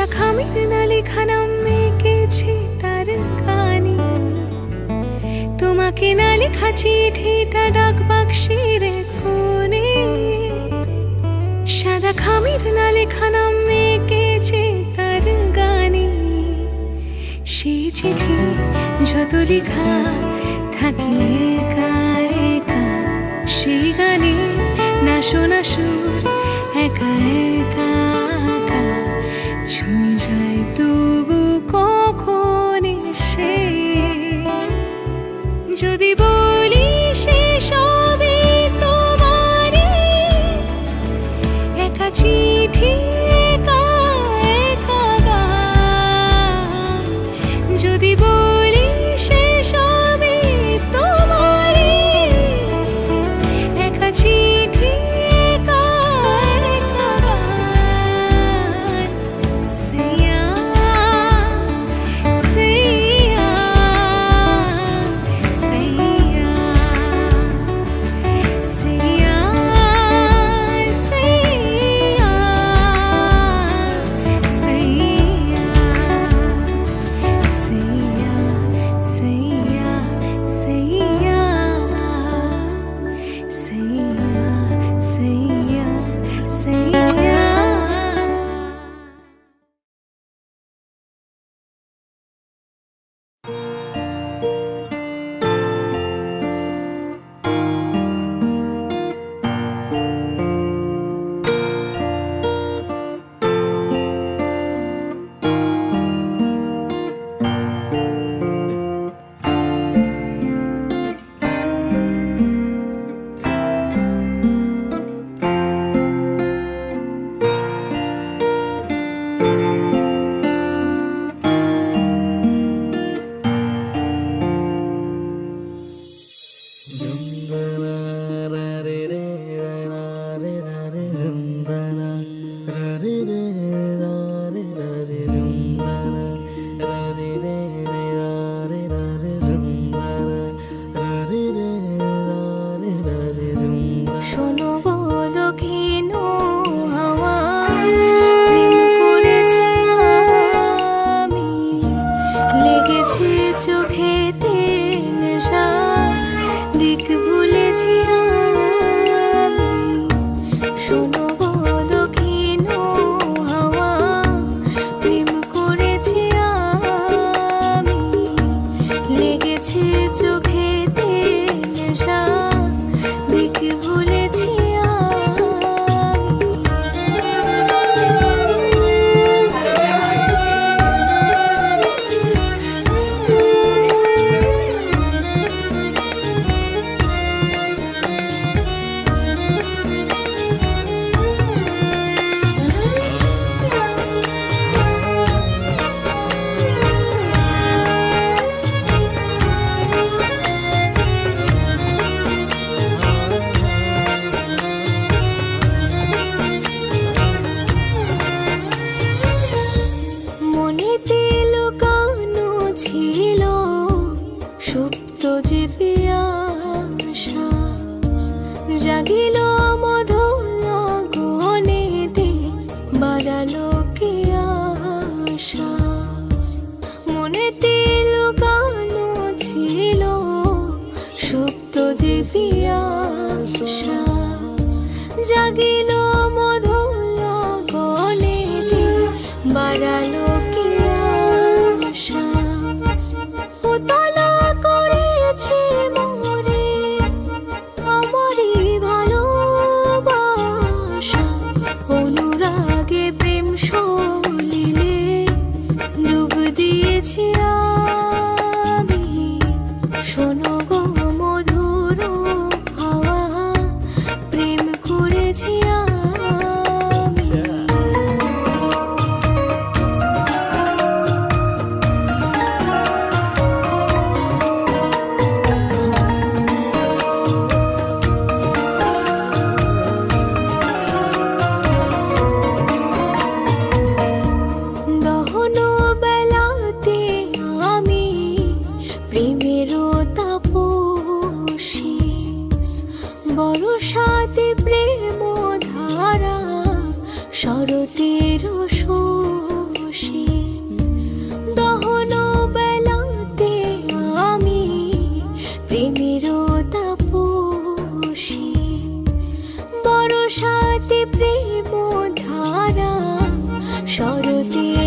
সাদা খামের নালিখানা মেকেছে তার গানে, তোমাকে না লেখা চিঠিটা ডাক বাক্সের কোণে। সাদা খামের নালিখানা মেকেছে তার গানে, সেই চিঠি যত লেখা থাকে একা একা, সেই গানে না শোনা সুর একা একা একা ছুঁয়ে যায় তবু কখন সে। যদি বলি সে সবই তোমারে, একা চিঠি একা একা গান। যদি বলি সে সবই তোমারে, একা চিঠি একা একা গান। সাইয়া সাইয়া সাইয়া সাইয়া শোনো গো দক্ষিণ হাওয়া, প্রেম করেছি আমি, লেগেছে চোখেতে নেশা, দিক ভুলেছি আমি। শোনো গো দক্ষিণ হাওয়া, প্রেম করেছি আমি, লেগেছে চোখেতে নেশা, দিক ভুলেছি মনেতে লুকানো ছিল সুপ্ত যে পিয়াসা, জাগিল মধুর গহনেতে বাড়ালো কি আশা। মনেতে লুকানো ছিল সুপ্ত যে পিয়াসা, জাগিল মধুর গহনেতে বাড়ালো কি আশা। উতলা করেছে মোরে আমারই ভালোবাসা, অনুরাগে প্রেম সলিলে ডুব দিয়েছি আমি। শোনো গো মধুর হাওয়া, প্রেম করেছি আমি।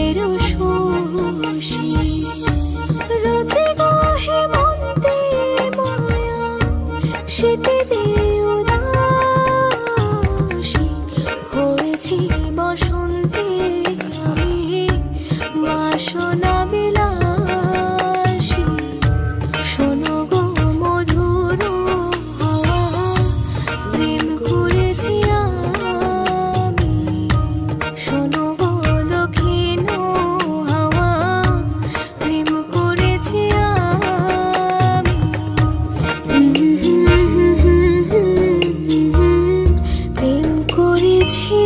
রূপের শোষী রোজে গাহে মন্তে মায়া শীতে দিয়ে উদাসী হয়েছি বসন্তে আমি বাসনা বিলাসী শোনো গো মধুর হাওয়া প্রেম করেছি আমি শোনো গো দক্ষিণ হাওয়া প্রেম করেছি আমি প্রেম করেছি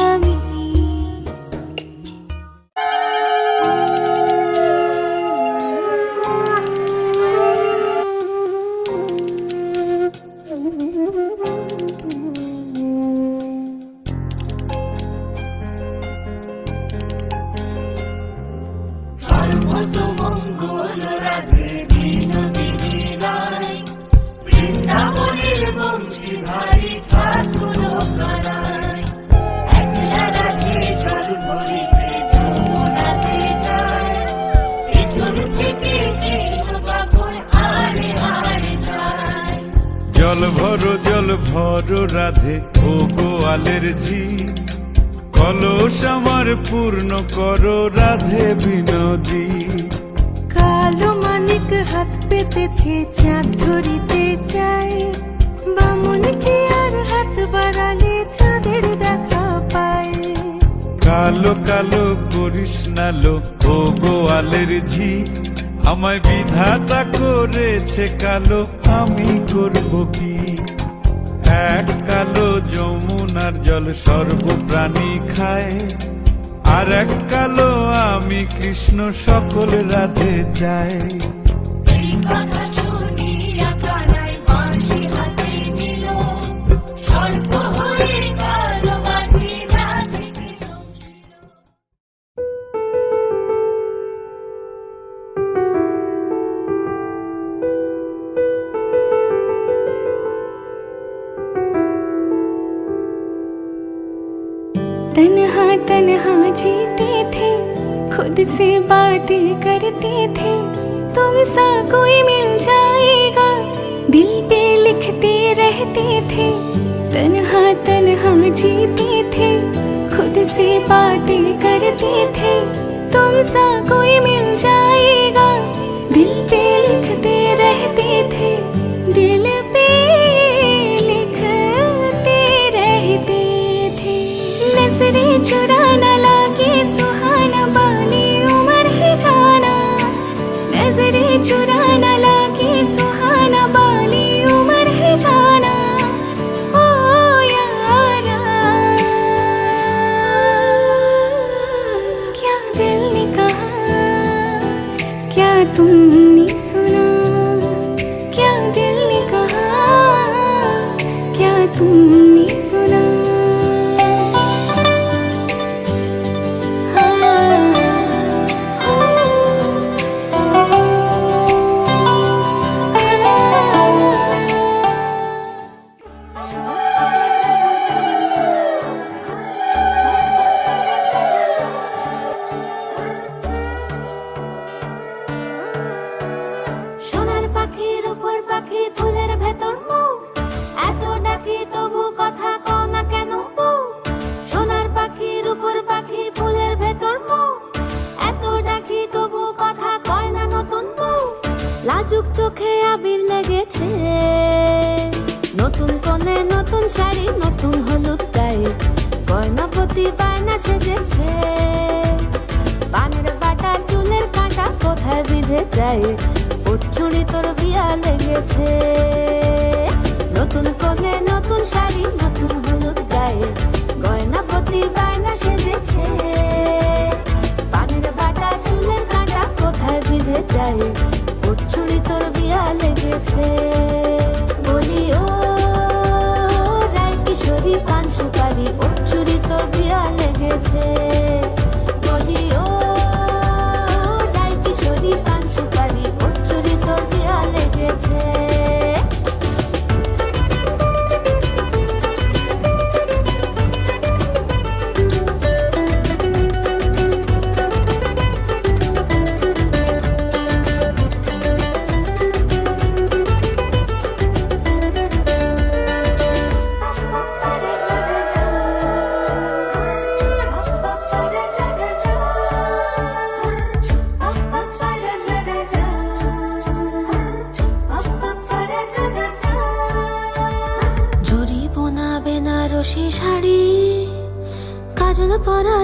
আমি জল ভরো রাধে ও গোয়ালের ঝি কলস আমার পূর্ণ করো রাধে বিনোদী কালো মানিক হাত পেতেছে চাঁদ ধরিতে চাই বামুন কি আর হাত বাড়ালে চাঁদের দেখা পায় কালো কালো করিস নালো ও গোয়ালের ঝি আমায় বিধাতা করেছে কালো আমি করব কি এক কালো যমুনার জল সর্বপ্রাণী খায় আর এক কালো আমি কৃষ্ণ সকল রাধে চাই तन्हा तन्हा जीते थे खुद से बातें करते थे तुम सा कोई मिल जाएगा दिल पे लिखते रहते थे तन्हा तन्हा जीते थे खुद से बातें करते थे तुम सा कोई मिल जाएगा दिल पे लिखते रहते थे दिल पे लिखते रहते थे नजरें चुराना लागे सुहाना बाली उम्र ही जाना नजरें चुराना लागे सुहाना बाली उम्र ही जाना ओ यारा क्या दिल ने कहा क्या तुमने सुना क्या दिल ने कहा क्या तुमने सुना সোনার পাখির উপর পাখি ফুলের ভেতর মৌ এত ডাকি তবু কথা কও না কেন বউ সোনার পাখির উপর পাখি ফুলের ভেতর মৌ এত ডাকি তবু কথা কয় না নতুন বউ লাজুক চোখে আবির লেগেছে নতুন কোণে নতুন শাড়ি নতুন হলুদ গায়ে গয়নাপতি বায়না সেজেছে পানের বাটা চুলের কাঁটা কোথায় বিঁধে যায় চুড়ি তোর বিয়া লেগেছে নতুন কোণে নতুন শাড়ি নতুন হলুদ গায়ে গয়নাপতি বায়না সেজেছে পানের বাটা চুলের কাঁটা কোথায় বিঁধে যায় চুড়ি তোর বিয়া লেগেছে বলি ও রায় কিশোরী পান সুপারি চুড়ি তোর বিয়া লেগেছে বলি ও রায় কিশোরী পান সুপারি চুড়ি তোর বিয়া লেগেছে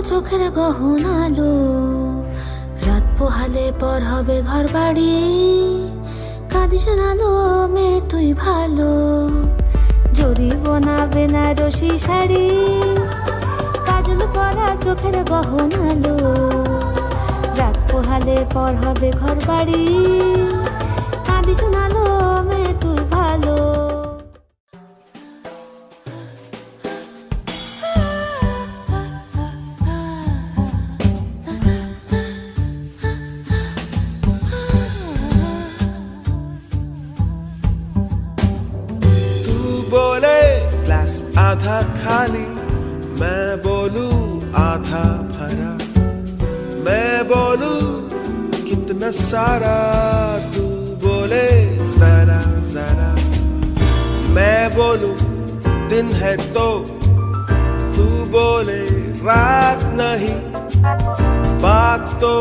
চোখের গহনালো, রাত পোহালে পর হবে ঘর বাড়ি। কাঁদিস না লো মেয়ে তুই ভালো, জরিব না বেনারসি শাড়ি। কাজল পরা চোখের গহনালো, রাত পোহালে পর হবে ঘর বাড়ি। কাঁদিস না লো মেয়ে তুই ভালো। आधा खाली मैं बोलूं आधा भरा, मैं बोलूं कितना सारा तू बोले जरा जरा। मैं बोलूं दिन है तो तू बोले रात नहीं, बात तो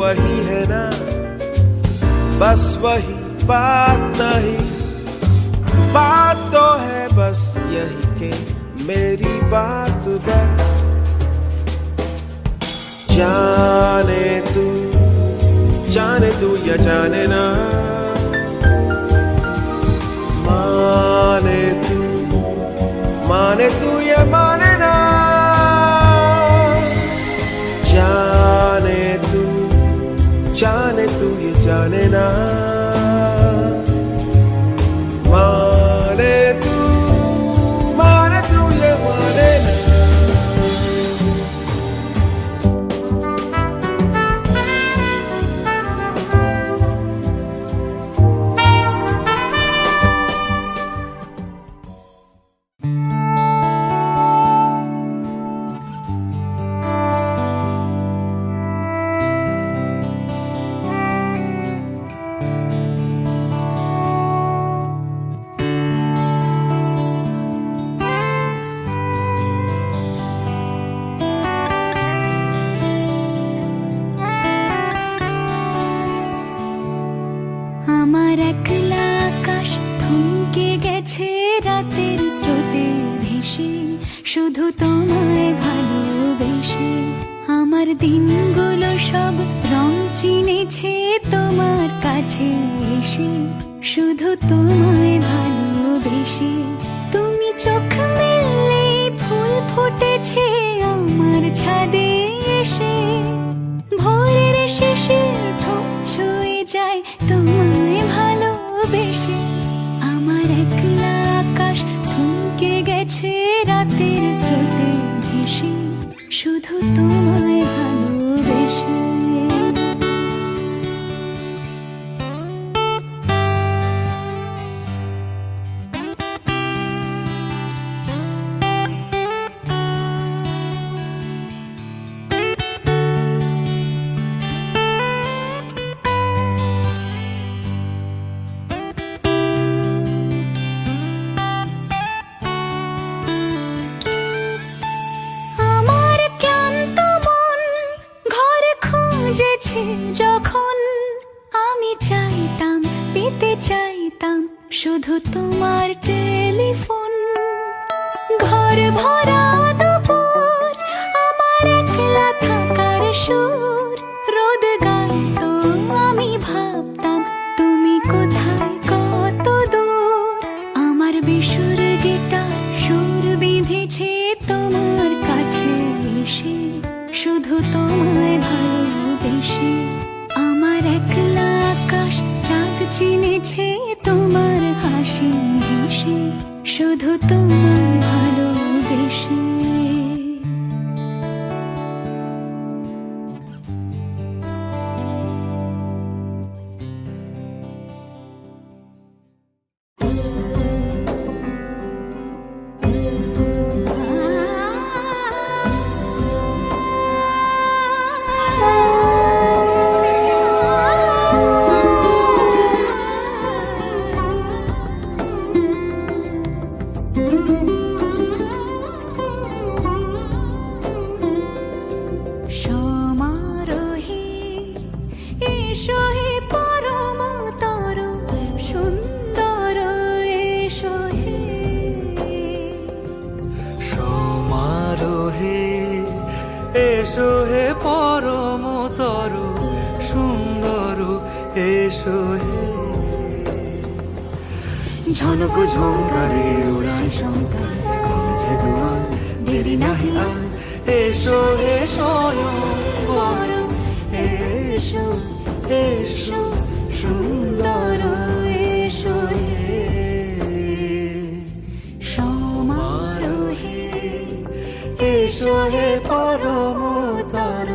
वही है ना, बस वही बात नहीं। बात तो है बस यही के मेरी बात बस। जाने तू या जाने ना, माने तू या माने ना। जाने तू ये जाने ना, माने तू ये माने ना। আমার একলা আকাশ থমকে গেছে রাতের স্রোতে ভেসে, শুধু তোমায় ভালোবেসে। আমার দিনগুলো সব রং চিনেছে তোমার কাছে এসে, শুধু তোমায় ভালোবেসে। তুমি চোখ মেললে ফুল ফুটেছে আমার ছাদে এসে, ভোরের শেষে ঠোঁট ছুঁয়ে যায় তোমায় ভালোবেসে। আমার একলা আকাশ থমকে গেছে রাতের স্রোতে ভেসে, শুধু তোমায় ভালোবেসে। যখন আমি চাইতাম পেতে চাইতাম শুধু তোমার টেলিফোন। ঘর ভরা দুপুর আমার একলা থাকার সুর, রোদ গাইতো আমি ভাবতাম তুমি কোথায় কত দূর। আমার বেসুর গিটার সুর বিঁধেছে তোমার কাছে এসে, শুধু তোমায় ভালোবেসে। আমার একলা আকাশ চাঁদ চিনেছে তোমার হাসি হেসে, শুধু তোমায় ভালোবেসে। এসো হে পরমতর সুন্দর, এসো হে। ঝনক ঝঙ্কারে উড়ায় শঙ্কার, কমেছে দুয়ার, দেরি নাহি আর। এসো হে স্বয়ং বর, এসো এসো সুন্দর, এসো হে সমারোহে। এসো হে পরমতর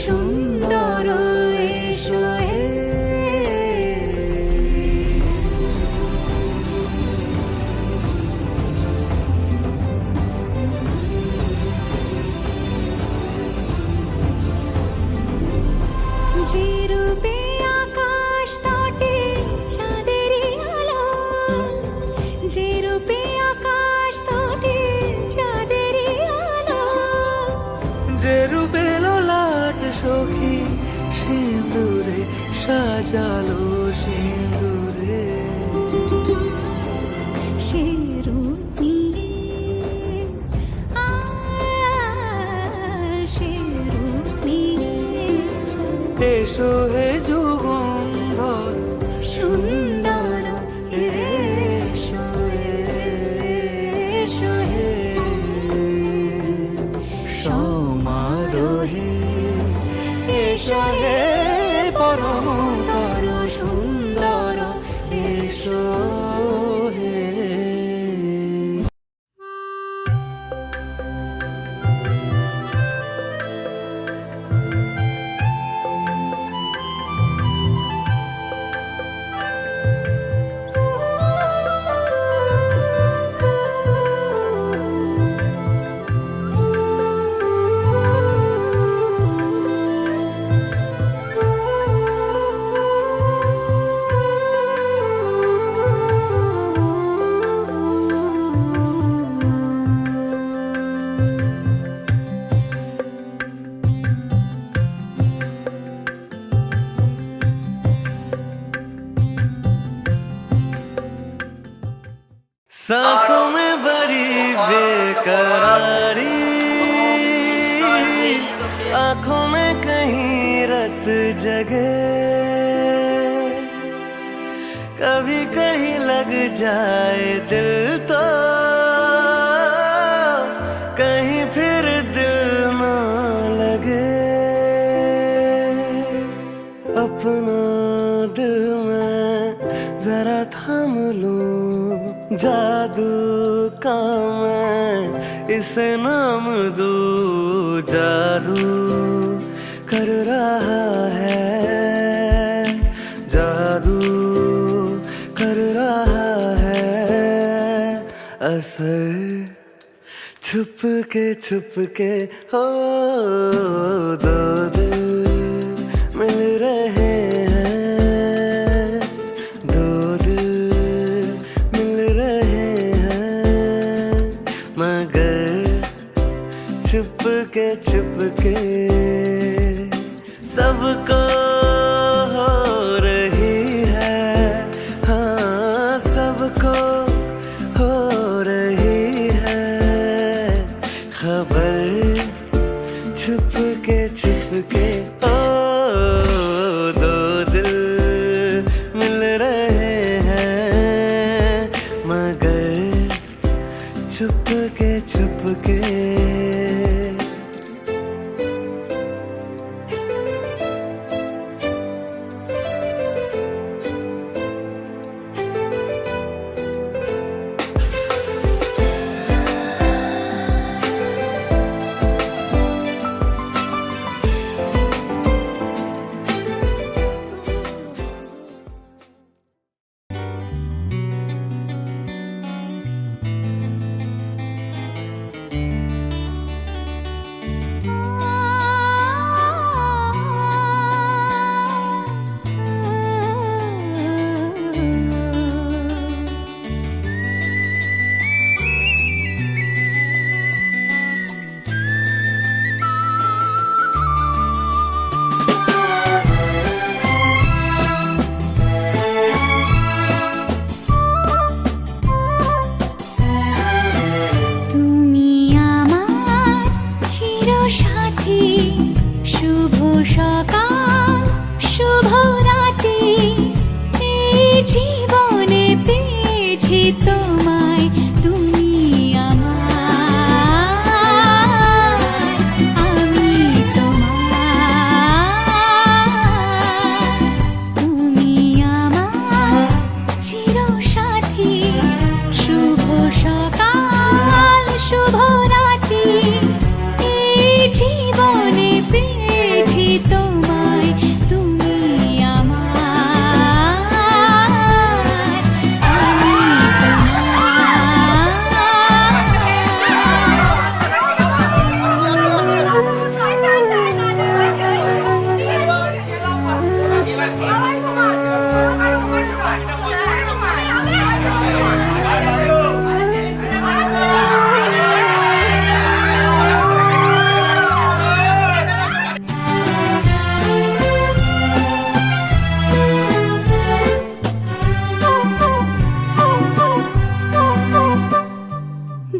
সুন্দর, এসো হে। যে রূপে আকাশ তটে চাঁদেরই আলো, যে রূপে আকাশ তটে চাঁদেরই আলো। যে রূপে ললাট সখী সিঁদুরে সাজালো সিঁদুরে। সে রূপ নিয়ে, সে রূপ নিয়ে। এসো হে যুগন্ধর সুন্দর, এসো এসো হে সমারোহে। এসো হে পরমতর সুন্দর, এসো হে। सांसों में बड़ी बेकरारी, आंखों में कहीं रत जगे। कभी कहीं लग जाए दिल तो कहीं फिर दिल न लगे। अपना दिल में जरा थाम लूं, जादू का मैं इसे नाम दूं। जादू कर रहा है, जादू कर रहा है असर। छुप के हो दो दिल मिल रहे हैं, दो दिल मिल रहे हैं। मगर छुप के सबको हो रही है, हाँ सबको हो रही है खबर। छुप के শুভ সকাল শুভ রাতি, এই জীবনে পেয়েছি তোমায়, তুমি আমার, আমি তোমার, তুমি আমার চিরসাথী। শুভ সকাল শুভ রাতি, এই জীবনে পেয়েছি তোমায়, তুমি আমার, আমি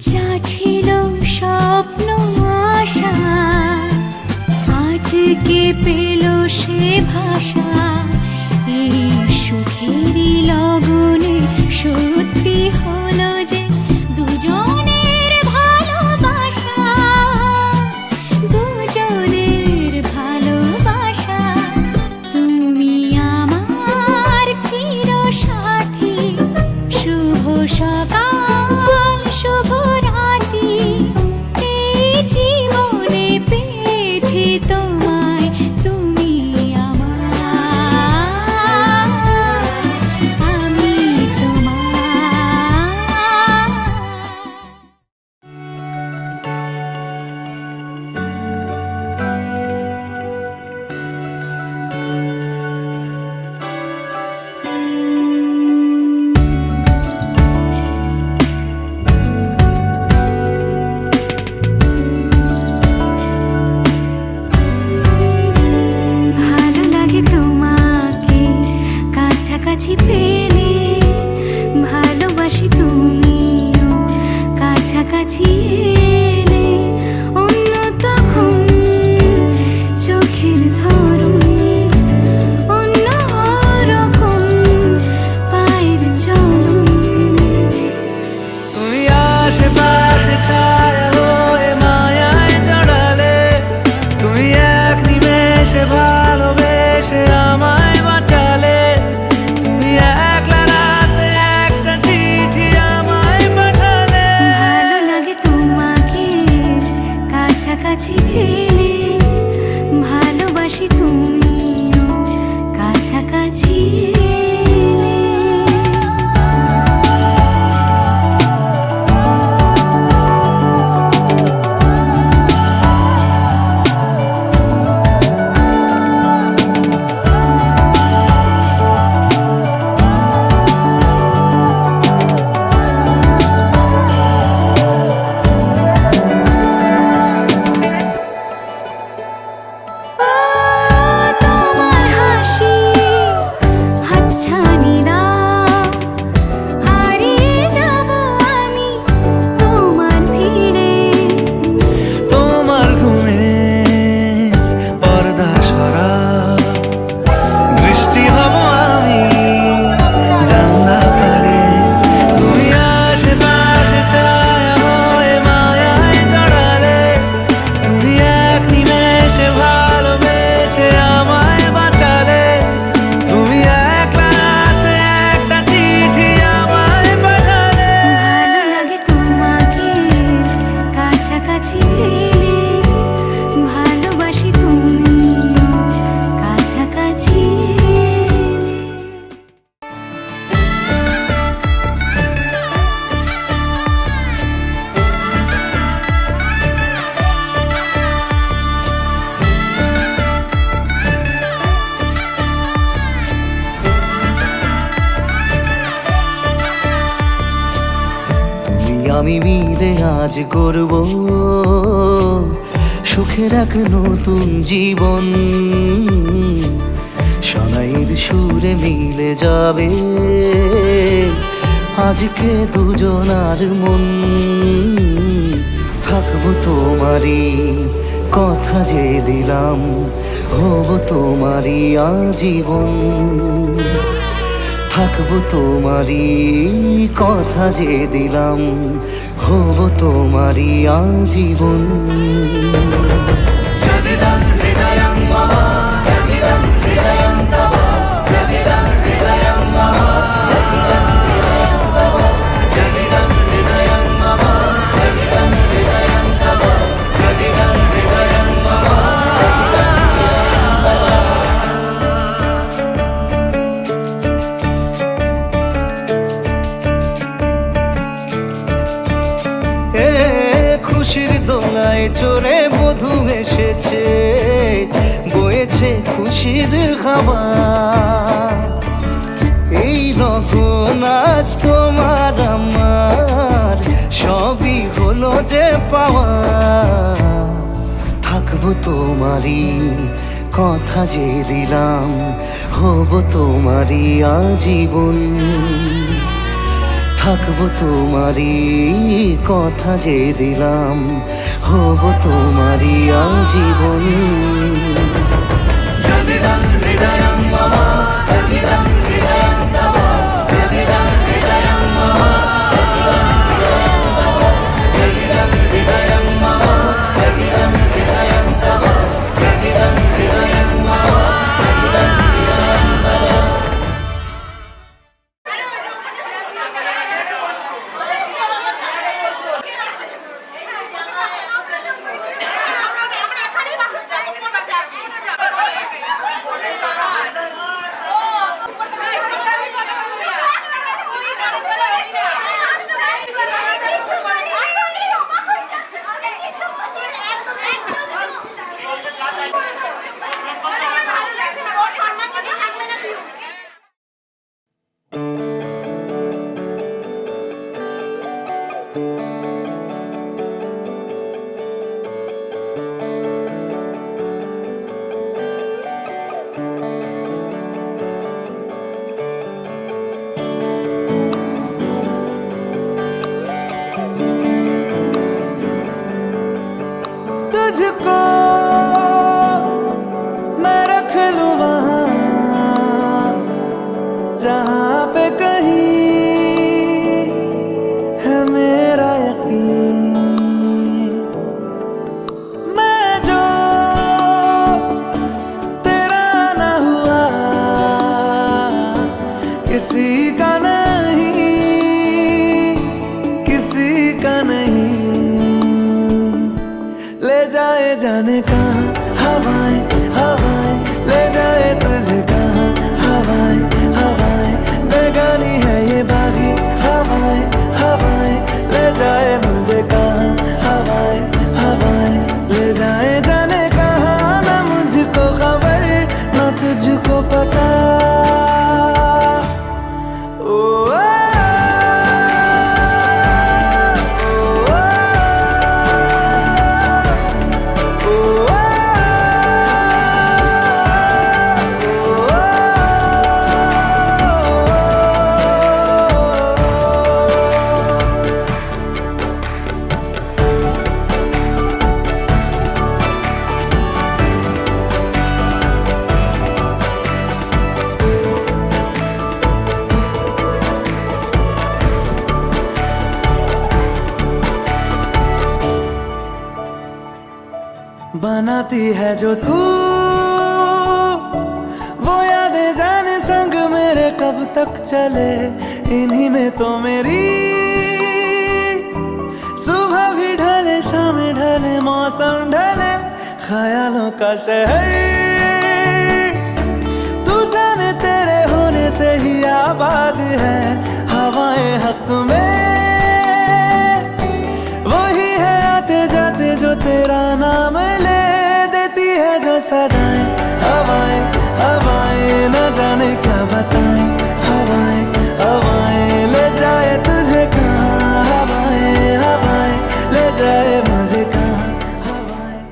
যা ছিল স্বপ্ন আশা, আজকে পেল সে ভাষা, এই সুখেরই লগনে সত্যি হলো যে দুজনের ভালোবাসা, দুজনের ভালোবাসা, তুমি আমার চিরসাথী। শুভ সকাল শুভ রাতি, এই জীবনে পেয়েছি তোমায়, তুমি আমার, আমি তোমার। ভালো লাগে তোমাকে কাছাকাছি পেলে, ভালোবাসি তুমিও কাছাকাছি এলে, অন্য তখন চোখের ধরন, অন্য রকম পায়ের চলন। তুমি আশেপাশে ছায়া হয়ে মায়ায় জড়ালে, তুমি এক নিমেষে ভালোবেসে আমায় বাঁচালে, তুমি একলা রাতে একটা চিঠি আমায় পাঠালে। ভালো লাগে তোমাকে কাছাকাছি পেলে, ভালোবাসি তুমিও কাছাকাছি এলে। তোমার হাসি হাতছানি দাও, হারিয়ে যাব আমি তোমার ভিড়ে। তোমার ঘুমে পর্দা সরাও, বৃষ্টি হব আমি জানলা পারে, তুমি আশেপাশে ছায়া হয়ে মায়ায় জড়ালে, তুমি এক নিমেষে ভালোবেসে আমায় বাঁচালে, তুমি একলা রাতে একটা চিঠি আমায় পাঠালে। ভালো লাগে তোমাকে কাছাকাছি পেলে, ভালোবাসি তুমিও কাছাকাছি এলে। তুমি আমি মিলে আজ করব সুখের এক নতুন জীবন, শোনাইয়ের সুরে মিলে যাবে আজকে দুজনার মন। থাকবো তোমারই কথা যে দিলাম হব তোমারই আজীবন, থাকবো তোমারই, কথা যে দিলাম হব তোমারই আজীবন। খুশির দোলায় চড়ে মধু এসেছে, বয়েছে খুশির খাবার। এই লগন আজ তোমার আমার, সবই হলো যে পাওয়া। থাকবো তোমারই, কথা যে দিলাম হব তোমারই আজীবন, থাকবো তোমারই, কথা যে দিলাম হব তোমারই আজীবন। तुझको मैं रख लूं वहां जहां पे कहीं है मेरा यकीन। मैं जो तेरा ना हुआ किसी का नहीं, किसी का नहीं। ले जाए जाने कहाँ हवाएं हवाएं, ले जाए तुझे कहाँ हवाएं हवाएं। बेगानी है ये बागी हवाएं हवाएं, ले जाए मुझे कहाँ हवाएं हवाएं। ले जाए जाने कहाँ, ना मुझको खबर ना तुझको पता। बनाती है जो तू वो यादें जाने संग मेरे कब तक चले। इन्हीं में तो मेरी सुबह भी ढले शाम ढले मौसम ढले, ख्यालों का शहर तू जाने तेरे होने से ही आबाद है। हवाएं हक में वही है आते जाते जो तेरा नाम ले देती है जो सदाएं। हवाएं हवाएं न जाने क्या बताएं, हवाएं हवाएं ले जाए तुझे कहाँ। हवाएं हवाएं ले जाए मुझे कहाँ। हवाएं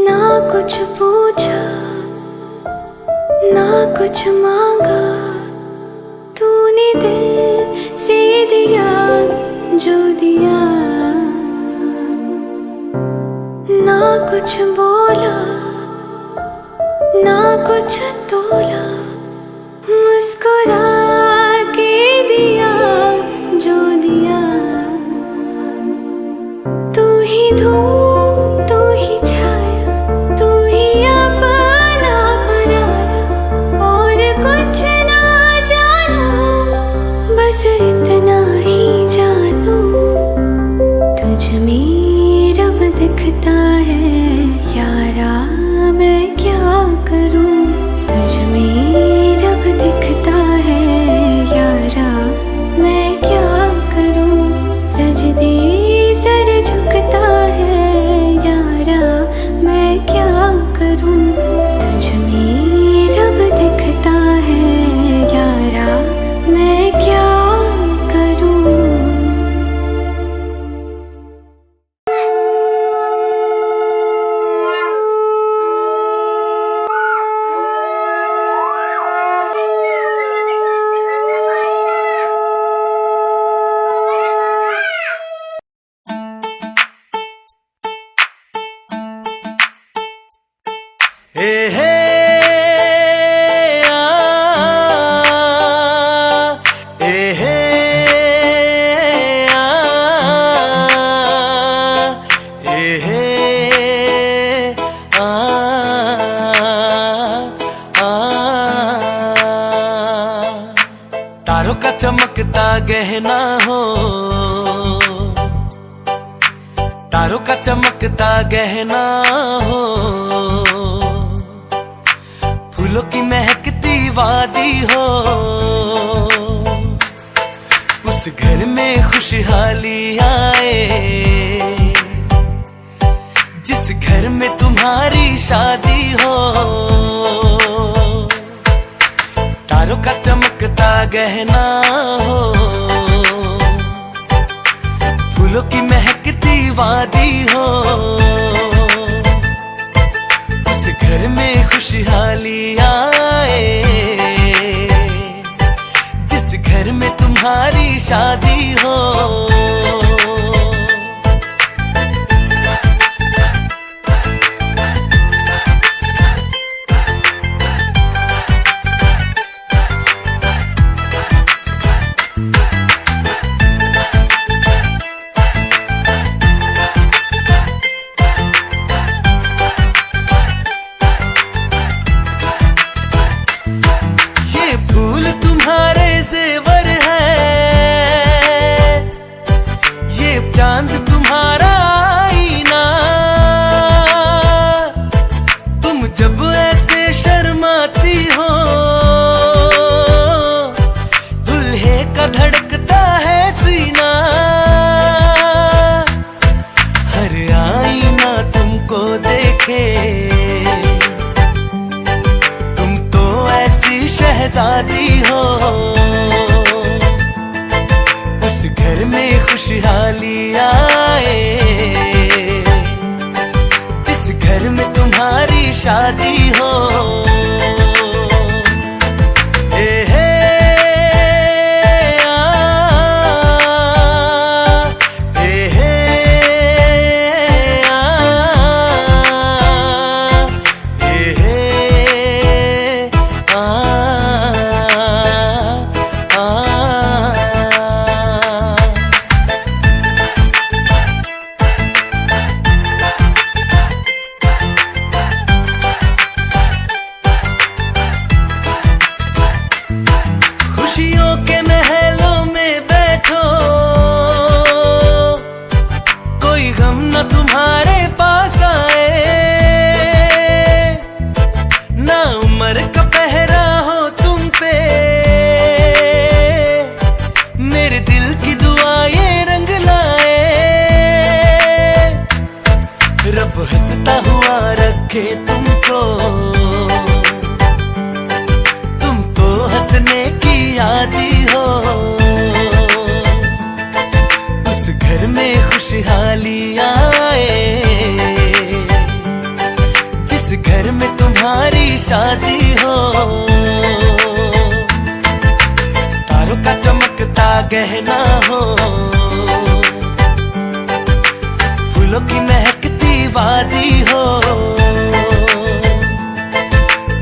ना कुछ ना कुछ मांगा तूने दिल से दिया जो दिया, ना कुछ बोला ना कुछ तोला, मुस्कुरा के दिया जो दिया। तू ही धूप तू ही छाया तू ही अपना पराया, और कुछ ना जानू बस इतना ही जानू, तुझ में रब दिखता है यारा मैं क्या करूं, तुझ में रब दिखता है यारा मैं क्या करूं, सजदे सर झुकता है यारा मैं क्या करूं, तुझ में रब दिखता है यारा मैं क्या करूं। हे हे आ, ए हे आ, ए हे आ, तारों का चमकता गहना हो, तारों का चमकता गहना हो, फूलों की महकती वादी हो, उस घर में खुशहाली आए जिस घर में तुम्हारी शादी हो, तारों का चमकता गहना हो, फूलों की महकती वादी हो, उस घर में खुशहाली आए जिस घर में तुम्हारी शादी हो। फूल तुम्हारे जेवर है, ये चांद तुम्हारा आईना, तुम जब ऐसे शर्माती हो दुल्हे का धड़कता है सीना, हर आईना तुमको देखे शहजादी हो, उस घर में खुशहाली आए जिस घर में तुम्हारी शादी हो। ए हे आ, ए हे आ, ए हे आ, गहना हो, फूलों की महकती वादी हो,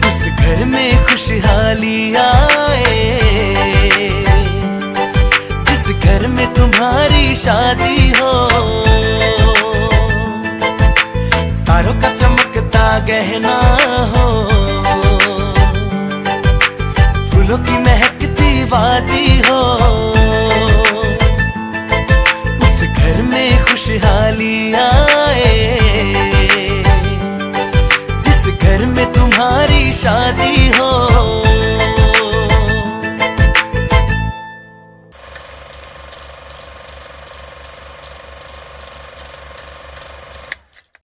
उस घर में खुशहाली आए, जिस घर में तुम्हारी शादी हो। तारों का चमकता गहना हो, फूलों की महकती वादी हो,